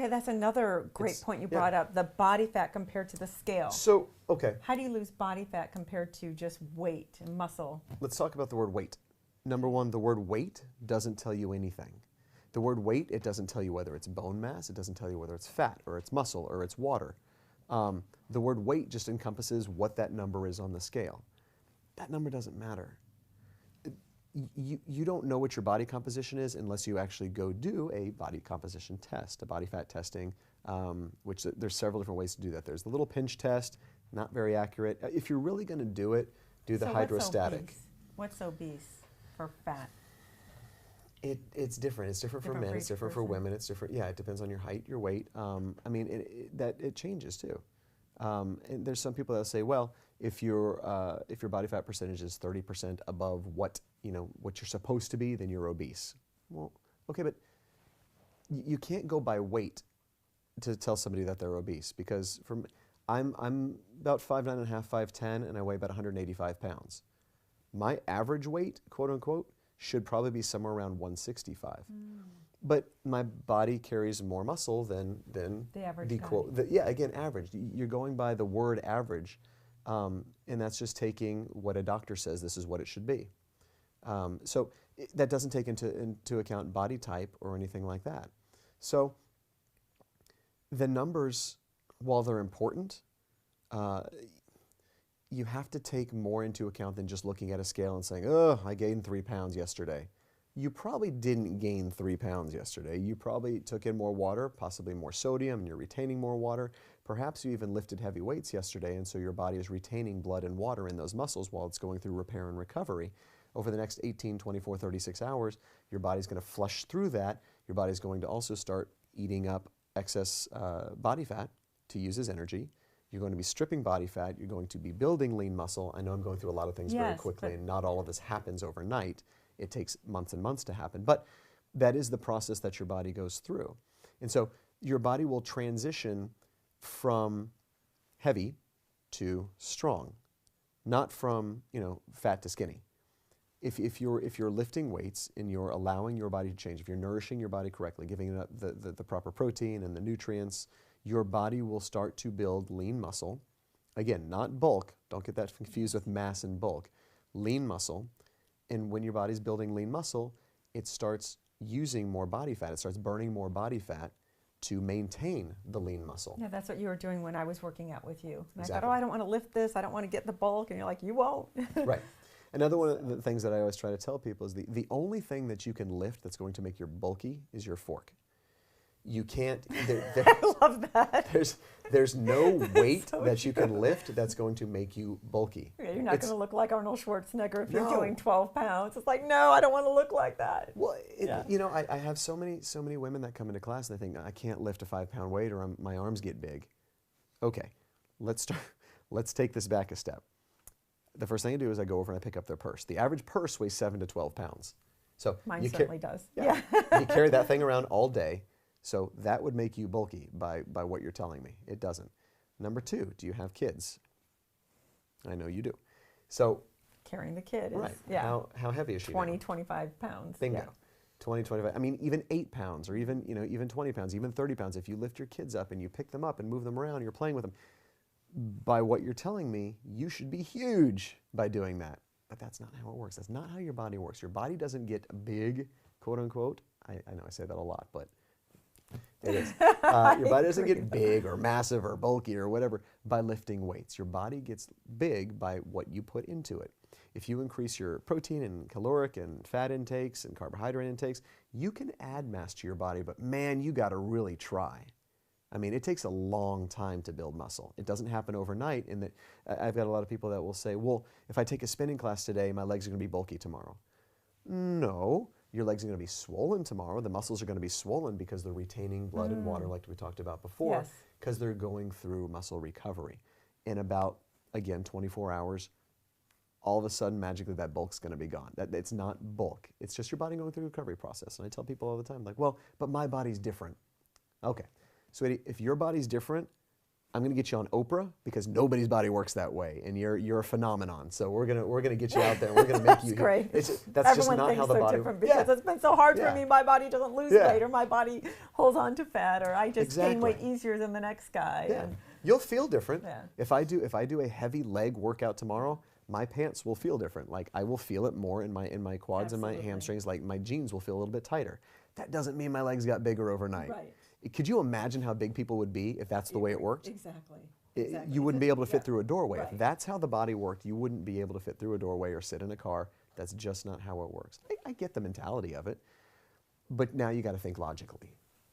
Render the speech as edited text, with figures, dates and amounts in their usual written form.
Okay, that's another great point you brought up, the body fat compared to the scale. So, okay. How do you lose body fat compared to just weight and muscle? Let's talk about the word weight. Number one, the word weight doesn't tell you anything. The word weight, it doesn't tell you whether it's bone mass, it doesn't tell you whether it's fat or it's muscle or it's water. The word weight just encompasses what that number is on the scale. That number doesn't matter. You don't know what your body composition is unless you actually go do a body composition test, a body fat testing, which there's several different ways to do that. There's the little pinch test, not very accurate. If you're really going to do it, do the hydrostatic. What's obese for fat? It's different. It's different for men. It's different for women. It's different. Yeah, it depends on your height, your weight. I mean, it changes too. And there's some people that say, well, if your body fat percentage is 30% above what you're supposed to be, then you're obese. Well, okay, but you can't go by weight to tell somebody that they're obese, because I'm about 5'9.5", 5'10", and I weigh about 185 pounds. My average weight, quote unquote, should probably be somewhere around 165. But my body carries more muscle than the average again, average. You're going by the word average, and that's just taking what a doctor says this is what it should be. So that doesn't take into account body type or anything like that. So the numbers, while they're important, you have to take more into account than just looking at a scale and saying, oh, I gained 3 pounds yesterday. You probably didn't gain 3 pounds yesterday. You probably took in more water, possibly more sodium, and you're retaining more water. Perhaps you even lifted heavy weights yesterday, and so your body is retaining blood and water in those muscles while it's going through repair and recovery. Over the next 18, 24, 36 hours, your body's going to flush through that. Your body's going to also start eating up excess body fat to use as energy. You're going to be stripping body fat. You're going to be building lean muscle. I know I'm going through a lot of things very quickly, and not all of this happens overnight. It takes months and months to happen. But that is the process that your body goes through. And so your body will transition from heavy to strong, not from fat to skinny. If you're lifting weights and you're allowing your body to change, if you're nourishing your body correctly, giving it the proper protein and the nutrients, your body will start to build lean muscle. Again, not bulk. Don't get that confused with mass and bulk. Lean muscle. And when your body's building lean muscle, it starts using more body fat. It starts burning more body fat to maintain the lean muscle. Yeah, that's what you were doing when I was working out with you. And exactly. I thought, oh, I don't want to lift this. I don't want to get the bulk. And you're like, you won't. Right. Another one of the things that I always try to tell people is the only thing that you can lift that's going to make you bulky is your fork. You can't. I love that. There's no weight that you can lift that's going to make you bulky. Yeah, you're not going to look like Arnold Schwarzenegger if you're doing 12 pounds. It's like, no, I don't want to look like that. Well, I have so many women that come into class and they think, I can't lift a 5-pound weight or my arms get big. Okay, let's take this back a step. The first thing I do is I go over and I pick up their purse. The average purse weighs 7 to 12 pounds. So mine certainly does. Yeah. You carry that thing around all day. So that would make you bulky by what you're telling me. It doesn't. Number 2, do you have kids? I know you do. So carrying the kid right. is, yeah. How heavy is she 20, now? 25 pounds. Bingo. Yeah. 20, 25. I mean, even 8 pounds or even 20 pounds, even 30 pounds. If you lift your kids up and you pick them up and move them around, you're playing with them. By what you're telling me, you should be huge by doing that. But that's not how it works. That's not how your body works. Your body doesn't get big, quote unquote. I know I say that a lot, but it is. Your body doesn't get big or massive or bulky or whatever by lifting weights. Your body gets big by what you put into it. If you increase your protein and caloric and fat intakes and carbohydrate intakes, you can add mass to your body, but man, you got to really try. I mean, it takes a long time to build muscle. It doesn't happen overnight. And that I've got a lot of people that will say, well, if I take a spinning class today, my legs are going to be bulky tomorrow. No, your legs are going to be swollen tomorrow. The muscles are going to be swollen because they're retaining blood and water like we talked about before, because they're going through muscle recovery. In about, again, 24 hours, all of a sudden, magically, that bulk's going to be gone. It's not bulk. It's just your body going through the recovery process. And I tell people all the time, like, well, but my body's different. Okay. So if your body's different, I'm going to get you on Oprah because nobody's body works that way, and you're a phenomenon. So we're gonna get you out there, and we're gonna make you. Great. That's Everyone just not thinks how the so body. different because it's been so hard for me. My body doesn't lose weight, or my body holds on to fat, or I just gain weight easier than the next guy. Yeah. And you'll feel different. Yeah. If I do a heavy leg workout tomorrow, my pants will feel different. Like I will feel it more in my quads and my hamstrings. Like my jeans will feel a little bit tighter. That doesn't mean my legs got bigger overnight. Right. Could you imagine how big people would be if that's the way it worked? Exactly. You wouldn't be able to fit through a doorway. Right. If that's how the body worked, you wouldn't be able to fit through a doorway or sit in a car. That's just not how it works. I get the mentality of it, but now you got to think logically.